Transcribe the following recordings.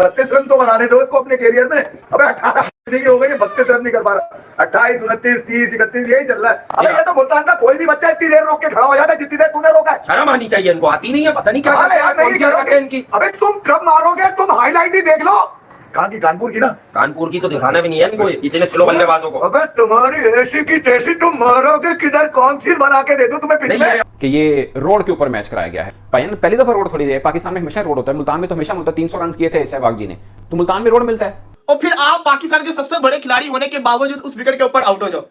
32 run तो बनाने दो इसको अपने करियर में। अबे 18 की हो गई, 32 रन नहीं कर पा रहा। 28, 29, 30, 31 यही चल रहा है। अबे ये तो मुल्तान का कोई भी बच्चा इतनी देर रोक के खड़ा हो जाता है जितनी देर तूने रोका है। शर्म आनी चाहिए इनको, आती नहीं है, पता नहीं क्या करते हैं इनकी। अबे तुम कब मारोगे, तुम हाईलाइट ही देख लो। कहाँ की? कानपुर की ना? कानपुर की तो दिखाना भी नहीं है इनको, इतने स्लो बल्लेबाजों को। अबे तुम्हारी ऐसी की तैसी, तुम मारोगे किधर? कौन सी बना के दे दूं तुम्हें पिछले कि ये रोड के ऊपर मैच कराया गया है। पहली दफा रोड थोड़ी है, पाकिस्तान में हमेशा रोड होता है, मुल्तान में तो हमेशा मिलता है। 300 रन किए थे सहवाग जी ने, तो मुल्तान में रोड मिलता है। और फिर आप पाकिस्तान के सबसे बड़े खिलाड़ी होने के बावजूद उस विकेट के ऊपर आउट हो जाओ।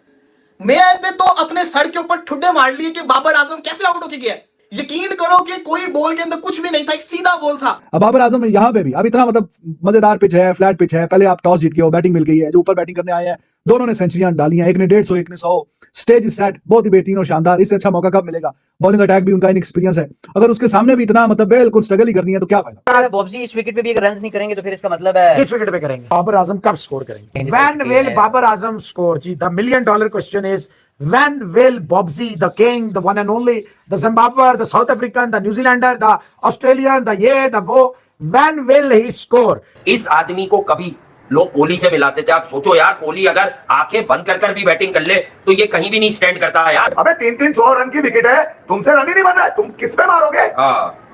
मैं तो अपने सर के ऊपर ठुड्डे मार लिए कि बाबर आजम कैसे आउट होके गया। यकीन करो कि कोई बॉल के अंदर कुछ भी नहीं था, एक सीधा बॉल था। अब बाबर आजम यहाँ पे भी अब इतना मतलब मजेदार पिच है, फ्लैट पिच है। पहले आप टॉस जीत के हो, बैटिंग मिल गई है, जो ऊपर बैटिंग करने आए हैं दोनों ने सेंचुरियां डाली हैं, एक ने 150 एक ने 100। स्टेज सेट बहुत ही बेहतरीन और शानदार। इससे अच्छा मौका कब मिलेगा? बॉलिंग अटैक भी उनका इनएक्सपीरियंस है। अगर उसके सामने भी इतना मतलब बिल्कुल स्ट्रगल ही करनी है तो क्या फायदा? बॉब्जी इस विकेट पे भी अगर रन नहीं करेंगे तो फिर इसका मतलब है किस विकेट पे करेंगे? बाबर आजम कब स्कोर करेंगे? When will Babar Azam score? जी, the million dollar question is when will Bobsy, the king, the one and only, the Zimbabwean, the South African, the New Zealander, the Australian, the वो, when will he score? इस आदमी को कभी लोग कोहली से मिलाते थे। आप सोचो यार, कोहली अगर आंखें बंद कर भी बैटिंग कर ले तो ये कहीं भी नहीं स्टैंड करता है यार। अबे 300 रन की विकेट है, तुमसे रन ही नहीं बन रहा है, तुम किस पे मारोगे?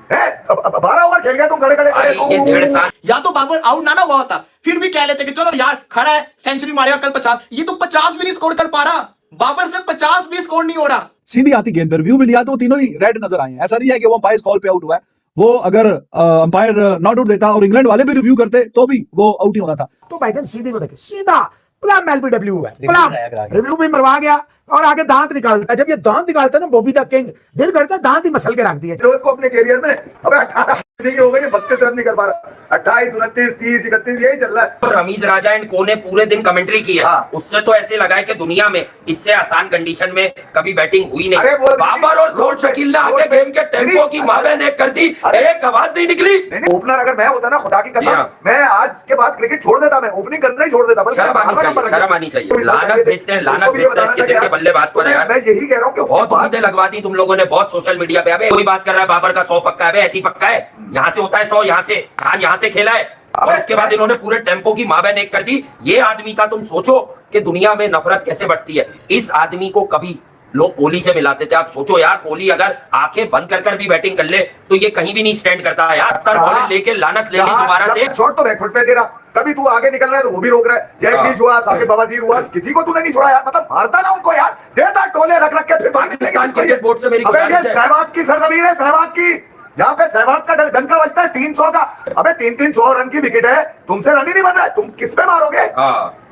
12 ओवर खेल गए तुम खड़े खड़े। ये 1.5 साल या तो बाबर आउट ना हुआ होता, फिर भी कह लेते कि चलो यार खड़ा है, सेंचुरी मारेगा कल 50। ये तो 50 भी नहीं स्कोर कर पा रहा। बाबर से 50 भी स्कोर नहीं हो रहा। सीधी आती गेंद पर व्यू भी लिया तो तीनों ही रेड नजर आए हैं। ऐसा नहीं है कि वो अंपायर कॉल पे आउट हुआ है। वो अगर अंपायर नॉट आउट देता और इंग्लैंड वाले भी रिव्यू करते तो भी वो आउट ही होना था। तो भाईजान सीधी को देखे, सीधा प्लम एलबीडब्ल्यू है, प्लम रिव्यू भी मरवा गया और आगे दांत निकालता है। जब ये दांत निकालता है ना बॉबी द किंग, दिल करता है दांत ही मसल के रख दिए इसको अपने करियर में। अबे 18 की हो गई, 32 रन नहीं कर पा रहा। 28, 29, 30, 31 यही चल रहा है। रमीज राजा एंड को ने पूरे दिन कमेंट्री की है। उससे तो ऐसे लगा है कि दुनिया में इससे आसान कंडीशन में कभी बैटिंग हुई नहीं। बाबर और जोर शकील ने आके गेम के टेम्पो की मावेन कर दी, एक आवाज नहीं निकली। ओपनर अगर मैं होता ना, खुदा की कसम, मैं आज के बाद क्रिकेट छोड़ देता, मैं ओपनिंग करना ही छोड़ देता। शर्म आनी चाहिए। लानत भेजते हैं, लानत भेजते हैं किसी के बल्लेबाज पर यार। मैं यही कह रहा हूँ कि बहुत उम्मीदें लगवा दी तुम लोगों ने, बहुत सोशल मीडिया पे। अबे कोई बात कर रहा है बाबर का 100 पक्का है, ऐसी पक्का है, यहाँ से होता है 100, यहाँ से खान यहाँ से खेला है और उसके बाद इन्होंने पूरे टेम्पो की मावेन कर दी। ये आदमी था, तुम सोचो कि दुनिया में नफरत कैसे बढ़ती है। इस आदमी को कभी लोग कोहली से मिलाते थे। आप सोचो यार, कोहली अगर आंखें बंद कर भी बैटिंग कर ले तो ये कहीं भी नहीं स्टैंड करता है यार। 70 बॉलें लेके लानत ले ली दोबारा से। शॉट तो बैकफुट पे दे रहा, कभी तू आगे निकल रहा है तो वो भी रोक रहा है। जैक हुआ, साकिब बवासीर हुआ, किसी को तूने नहीं छोड़ा यार। मतलब मारता ना उनको यार, देता टोले रख के। फिर पाकिस्तान क्रिकेट बोर्ड से मेरी सहवाग की सरजमीन है, सहवाग की, जहाँ पे सहवाग का डंका बजता है 300 का। अबे 300 रन की विकेट है, तुमसे रन ही नहीं बन रहा है, तुम किस पे मारोगे?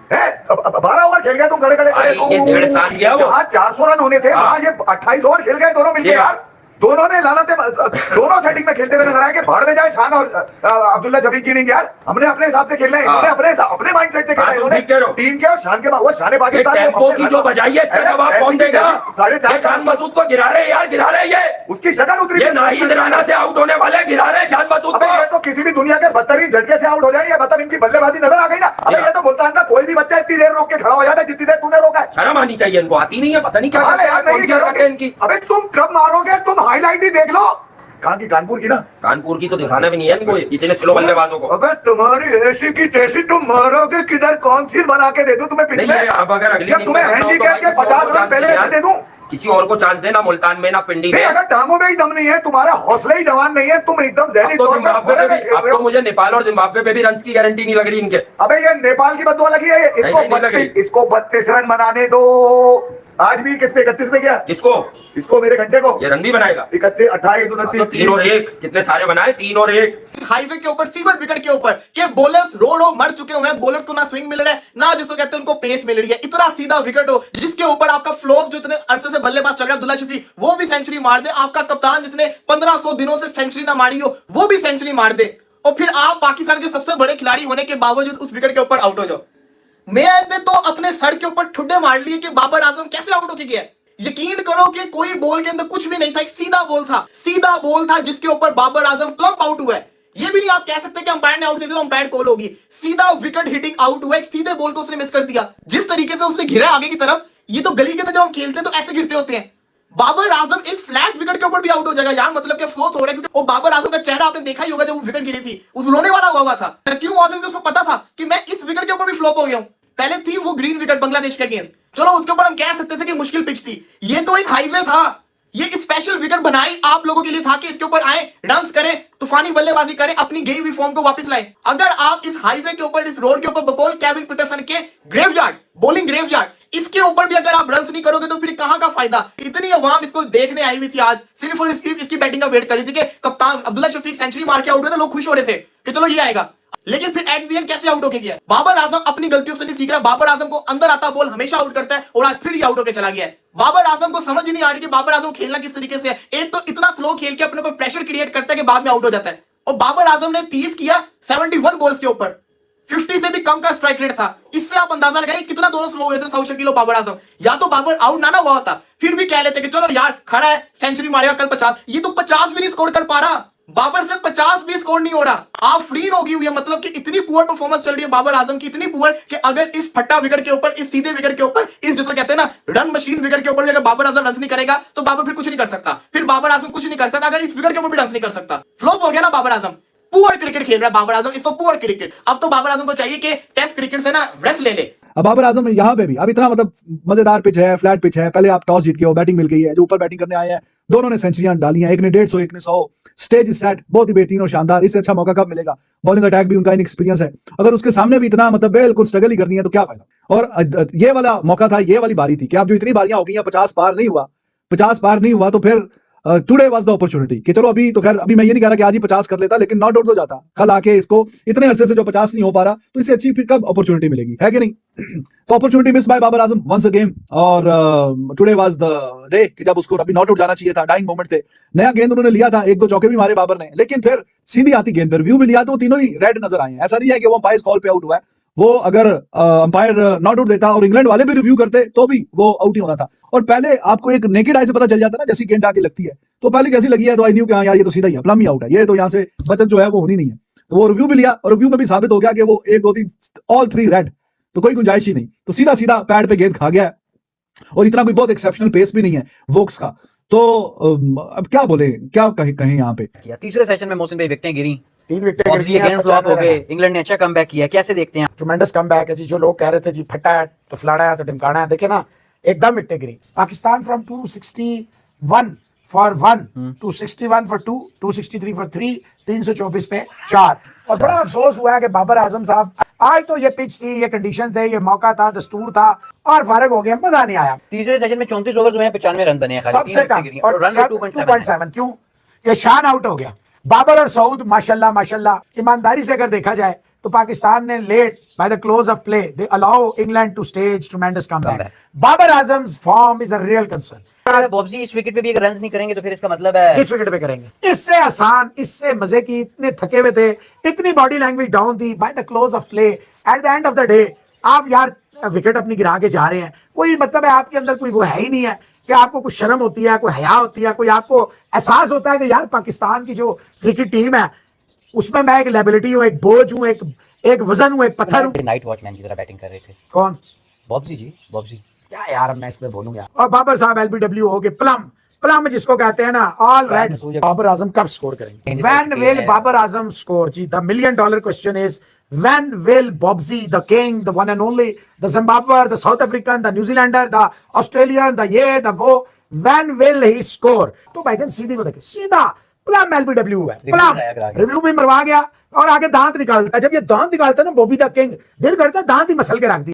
12 ओवर खेल गए तुम खड़े खड़े। ये 1.5 साल किया वो। जहाँ 400 रन होने थे वहाँ ये 28 ओवर खेल गए दोनों मिलकर यार। दोनों ने लानते, दोनों सेटिंग में खेलते हुए नजर आए कि भाड़ में जाए शान और अब्दुल्ला शफीक की नहीं यार। हमने अपने हिसाब से खेलना है, इन्होंने अपने माइंडसेट से खेलना है। इन्होंने टीम के और शान के बाद शान पाकिस्तान टेम्पो की जो बजाई है इसका जवाब कौन देगा? 4.5 शान मसूद को गिरा रहे यार, गिरा रहे। ये उसकी शक्ल उतरी, ये नाहिद राणा से आउट होने वाले गिरा रहे शान मसूद को। ये तो किसी भी दुनिया के बदतरीन झटके से आउट हो जाए, मतलब इनकी बल्लेबाजी नजर आ गई ना। अबे ये तो मुल्तान का कोई भी बच्चा इतनी देर रोक के खड़ा हो जाता है जितनी देर तूने रोका है। शर्म आनी चाहिए इनको, आती नहीं है, पता नहीं क्या इनकी। अबे तुम कब मारोगे, तुम हाईलाइट ही देख लो। कहाँ की? कानपुर की ना? कानपुर की तो दिखाना भी नहीं है इनको, इतने स्लो बल्लेबाजों को। अबे तुम्हारी ऐसी की तैसी, तुम मारोगे किधर? कौन सी बना के दे दूं तुम्हें पिछले? अब अगर अगली तुम्हें हैंडीकैप के 50 रन पहले से दे दूं? किसी और को चांस देना, मुल्तान में ना पिंडी में। अगर टांगों में ही दम नहीं है, तुम्हारा हौसला ही जवान नहीं है, तुम एकदम ज़हनी तौर पर। अब तो मुझे नेपाल और जिम्बाब्वे पे भी रन की गारंटी नहीं लग रही इनके। अबे ये नेपाल की बदुआ लगी है, इसको 32 रन बनाने दो। आज भी किस पे 31 में गया? किसको? इसको, मेरे घंटे को। ये रन भी बनाएगा 31, 28, 29, 3 और 1 कितने सारे बनाए, 3 और 1 हाईवे के ऊपर, सीवर विकेट के ऊपर के बॉलर्स रोड मर चुके हुए हैं। बॉलर्स को ना स्विंग मिल रहा है, ना जिसको कहते हैं उनको पेस मिल रही है। इतना सीधा विकेट हो जिसके ऊपर आपका फ्लॉप जो इतने अरसे से बल्लेबाज चल रहा है अब्दुल्ला शफीक, वो भी सेंचुरी मार दे। आपका कप्तान जिसने 1500 दिनों से सेंचुरी ना मारी हो, वो भी सेंचुरी मार दे। और फिर आप पाकिस्तान के सबसे बड़े खिलाड़ी होने के बावजूद उस विकेट के ऊपर आउट हो जाओ। मैंने तो अपने सर के ऊपर ठुड्डे मार लिए कि बाबर आजम कैसे आउट होके गया। यकीन करो कि कोई बॉल के अंदर कुछ भी नहीं था, एक सीधा बॉल था, सीधा बॉल था जिसके ऊपर बाबर आजम प्लम्प आउट हुआ है। ये भी नहीं आप कह सकते कि अंपायर ने आउट दे दिया, अंपायर कॉल होगी। सीधा विकेट हिटिंग आउट हुआ, एक सीधे बॉल को उसने मिस कर दिया। जिस तरीके से उसने घिरा आगे की तरफ, ये तो गली के अंदर जब हम खेलते हैं तो ऐसे गिरते होते हैं। बाबर आजम एक फ्लैट विकेट के ऊपर भी आउट हो जाएगा यार, मतलब कि अफसोस हो रहा है क्योंकि वो बाबर आजम का चेहरा आपने देखा ही होगा जब वो विकेट गिरी थी, उस रोने वाला हुआ था। क्यों हुआ था? क्योंकि उसको पता था कि मैं इस विकेट के ऊपर भी फ्लॉप हो गया हूं। पहले थी वो ग्रीन विकेट बांग्लादेश के अगेंस्ट, चलो उसके ऊपर हम कह सकते थे कि मुश्किल पिच थी, ये तो एक हाईवे था, ये स्पेशल विकेट बनाई आप लोगों के लिए था कि इसके ऊपर आए, रन्स करें, तूफानी बल्लेबाजी करें, अपनी गई हुई फॉर्म को वापस लाएं। अगर आप इस हाईवे के ऊपर, इस रोड के ऊपर बकौल केविन पीटरसन के ग्रेवयार्ड, बॉलिंग ग्रेवयार्ड, इसके ऊपर भी अगर आप रन्स नहीं करोगे तो फिर कहां का फायदा? इतनी अवाम इसको देखने आई हुई थी आज, सिर्फ और इसकी बैटिंग का वेट कर रही थी कि कप्तान अब्दुल्ला शफीक सेंचुरी मार के आउट हुए थे, लोग खुश हो रहे थे कि चलो ये आएगा, लेकिन फिर एट द एंड कैसे आउट होके गया? बाबर आजम अपनी गलतियों से नहीं सीख रहा। बाबर आजम को अंदर आता बॉल हमेशा आउट करता है और आज फिर ये आउट होके चला गया है। बाबर आजम को समझ ही नहीं आ रही कि बाबर आजम खेलना किस तरीके से है। एक तो इतना स्लो खेल के अपने ऊपर प्रेशर क्रिएट करता है कि बाद में आउट हो जाता है, और बाबर आजम ने 30 किया 71 बॉल्स के ऊपर, 50 से भी कम का स्ट्राइक रेट था। इससे आप अंदाजा लगाइए कितना दोनों स्लो हुए थे सौ शकील और बाबर आजम। या तो बाबर आउट ना हुआ होता फिर भी कह लेते कि चलो यार खड़ा है, सेंचुरी मारेगा कल 50, ये तो 50 भी नहीं स्कोर कर पा रहा। बाबर से 50 भी स्कोर नहीं हो रहा। आप फ्री होगी हुई है, मतलब कि इतनी पुअर परफॉर्मेंस चल रही है बाबर आजम की, इतनी पुअर कि अगर इस फट्टा विकेट के ऊपर, इस सीधे विकेट के ऊपर, इस जैसे कहते हैं ना रन मशीन विकेट के ऊपर भी अगर बाबर आजम रन नहीं करेगा तो बाबर फिर कुछ नहीं कर सकता, फिर बाबर आजम कुछ नहीं कर सकता अगर इस विकेट के ऊपर भी रन नहीं कर सकता। फ्लॉप हो गया ना बाबर आजम, पुअर क्रिकेट खेल रहा है बाबर आजम, इसको पुअर क्रिकेट। अब तो बाबर आजम को चाहिए कि टेस्ट क्रिकेट से ना रेस्ट ले ले। अब बाबर आजम यहाँ पे भी अब इतना मतलब मजेदार पिच है, फ्लैट पिच है, पहले आप टॉस जीत के हो, बैटिंग मिल गई है, जो ऊपर बैटिंग करने आए हैं दोनों ने सेंचुरियां डाली हैं, एक ने 150 एक ने 100, स्टेज सेट बहुत ही बेहतरीन और शानदार। इससे अच्छा मौका कब मिलेगा? बॉलिंग अटैक भी उनका इनएक्सपीरियंस है, अगर उसके सामने भी इतना मतलब बिल्कुल स्ट्रगल ही करनी है तो क्या फायदा? और ये वाला मौका था, ये वाली बारी थी कि अब जो इतनी बारियां हो गई हैं 50 पार नहीं हुआ, 50 पार नहीं हुआ तो फिर टुडे वाज द अपॉर्चुनिटी कि चलो अभी तो खैर अभी मैं ये नहीं कह रहा कि आज ही 50 कर लेता, लेकिन नॉट आउट हो जाता कल आके, इसको इतने अरसे से जो 50 नहीं हो पा रहा तो इससे अच्छी फिर कब अपॉर्चुनिटी मिलेगी, है कि नहीं? तो opportunity miss bye Babar Azam once again, और टुडे वाज द डे कि जब उसको अभी नॉट आउट जाना चाहिए था, डाइंग मोमेंट थे। नया गेंद उन्होंने लिया था, एक दो चौके भी मारे बाबर ने, लेकिन फिर सीधी आती गेंद पर व्यू भी लिया तो वो तीनों ही रेड नजर आए हैं। ऐसा नहीं है कि वो अंपायर कॉल पे आउट हुआ है, वो अगर अंपायर नॉट आउट देता और इंग्लैंड वाले भी रिव्यू करते तो भी वो आउट ही होना था। और पहले आपको एक नेकेड आई से पता चल जाता ना, जैसी गेंद आके लगती है तो पहले जैसी लगी है तो आई न्यू कि हाँ यार ये तो सीधा ही है, प्लम ही आउट है, ये तो यहाँ से बचत जो है वो होनी नहीं है। तो वो रिव्यू भी लिया और रिव्यू में भी साबित हो गया कि वो 1 2 3 ऑल 3 रेड, तो कोई गुंजाइश ही नहीं, तो सीधा सीधा पैड पे गेंद खा गया है। और इतना कोई बहुत एक्सेप्शनल पेस भी नहीं है वोक्स का, तो अब क्या बोले, क्या कहें यहाँ पे। किया तीसरे सेशन में मोहसिन भाई विकेटें गिरी, 3 विकेट गिर ये गेम फ्लॉप हो गए, इंग्लैंड ने अच्छा कमबैक किया, कैसे देखते हैं? ट्रमेंडस कमबैक है जी। जो लोग कह रहे थे जी फटा है तो फलाना है तो ढिमकाना है, देखिए ना एकदम wicket Giri. Pakistan from 261 for 1 261 for 2 263 for 3 324 पे 4। और बड़ा अफसोस हुआ है कि बाबर आजम साहब, आज तो ये पिच थी, ये कंडीशन थे, ये मौका था, दस्तूर था और फारिग हो गया, मजा नहीं आया। तीसरे सेशन में 34 ओवर हुए हैं, 95 रन बने हैं, सबसे कम, और रन रेट 2.7। क्यों? ये शान आउट हो गया। बाबर और सऊद माशाल्लाह माशाल्लाह, ईमानदारी से अगर देखा जाए तो पाकिस्तान ने late by the close of play they allow England to stage tremendous comeback. Babar Azam's form is a real concern. अगर बॉब्जी इस विकेट पे भी अगर रन नहीं करेंगे तो फिर इसका मतलब है किस विकेट पे करेंगे? इससे आसान, इससे मजे की, इतने थके हुए थे, इतनी बॉडी लैंग्वेज डाउन थी bye the close of play, at the end of the day आप यार विकेट अपनी गिरा के जा रहे हैं, कोई मतलब है आपके अंदर कोई वो है ही नहीं है कि आपको कुछ शर्म होती है, कोई हया होती है, कोई आपको एहसास होता है कि यार पाकिस्तान की जो क्रिकेट टीम है उसमें मैं एक लायबिलिटी हूँ, एक बोझ हूँ, एक वजन हूँ, एक पत्थर हूँ। नाइट वॉचमैन की तरह बैटिंग कर रहे थे। कौन? बॉब्जी जी, बॉब्जी क्या यार मैं इसमें बोलूंगा। और बाबर साहब एलबीडब्ल्यू हो गए, प्लम जिसको कहते हैं ना, ऑल रेड। बाबर आजम कब स्कोर करेंगे? When will Babar Azam score? जी, the $1 million question is when will Bobsy, the king, the one and only, the Zimbabwean, the South African, the New Zealander, the Australian, the वो, when will he score? तो भाईजान सीधी को देखिए, सीधा plum LBW है, plum review में मरवा गया और आगे दांत निकालता है। जब ये दांत निकालता है ना बॉबी द किंग, दिल करता है दांत ही मसल के रख दिया।